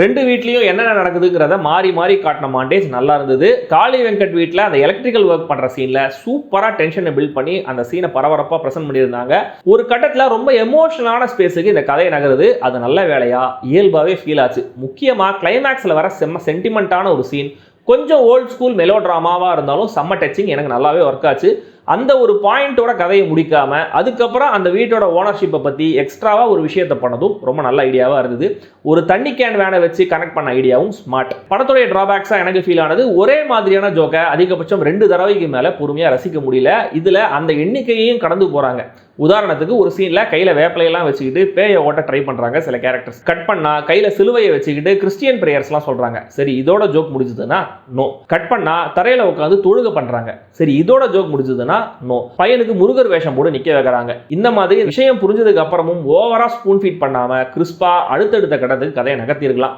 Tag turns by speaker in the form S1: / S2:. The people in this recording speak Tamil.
S1: ரெண்டு வீட்லயும் என்னென்ன நடக்குதுங்கிறத மாறி மாறி காட்டின மாண்டேஜ் நல்லா இருந்தது. காளி வெங்கட் வீட்டில் அந்த எலக்ட்ரிக்கல் ஒர்க் பண்ற சீன்ல சூப்பரா டென்ஷனை பில்ட் பண்ணி அந்த சீனை பரபரப்பா பிரசன்ட் பண்ணியிருந்தாங்க. ஒரு கட்டத்தில் ரொம்ப எமோஷனலான ஸ்பேஸுக்கு இந்த கதை நகருது. அது நல்ல வேலையா இயல்பாவே ஃபீல் ஆச்சு. முக்கியமா கிளைமேக்ஸ்ல வர செம்ம சென்டிமெண்டான ஒரு சீன், கொஞ்சம் ஓல்ட் ஸ்கூல் மெலோ ட்ராமாவா இருந்தாலும் செம்ம டச்சிங், எனக்கு நல்லாவே ஒர்க் ஆச்சு. அந்த ஒரு பாயிண்டோட கதையை முடிக்காம அதுக்கப்புறம் அந்த வீட்டோட ஓனர்ஷிப்பை பற்றி எக்ஸ்ட்ராவா ஒரு விஷயத்தை பண்ணதும் ரொம்ப நல்ல ஐடியாவாக இருந்தது. ஒரு தண்ணி கேன் வேனை வச்சு கனெக்ட் பண்ண ஐடியாவும் ஸ்மார்ட். படத்துடைய டிராபேக்ஸாக எனக்கு ஃபீல் ஆனது, ஒரே மாதிரியான ஜோக்கை அதிகபட்சம் 2 தடவைக்கு மேலே பொறுமையாக ரசிக்க முடியல. இதில் அந்த எண்ணிக்கையையும் கடந்து போகிறாங்க. உதாரணத்துக்கு ஒரு சீன்ல கையில வேப்பிலையெல்லாம் வச்சுக்கிட்டு பேயை ஓட்ட ட்ரை பண்றாங்க சில கேரக்டர்ஸ். கட் பண்ணா கையில சிலுவையை வச்சுக்கிட்டு கிறிஸ்டியன் பிரேயர்ஸ்லாம் சொல்றாங்க. சரி, இதோட ஜோக் முடிஞ்சதுன்னா நோ. கட் பண்ணா தரையில உட்காந்து தொழுக பண்றாங்க. சரி, இதோட ஜோக் முடிஞ்சதுன்னா நோ. பையனுக்கு முருகர் வேஷம் போட்டு நிக்க வைக்கிறாங்க. இந்த மாதிரி விஷயம் புரிஞ்சதுக்கு அப்புறமும் ஓவரா ஸ்பூன் ஃபீட் பண்ணாம கிறிஸ்பா அடுத்தடுத்த கட்டத்துக்கு கதையை நகர்த்திருக்கலாம்.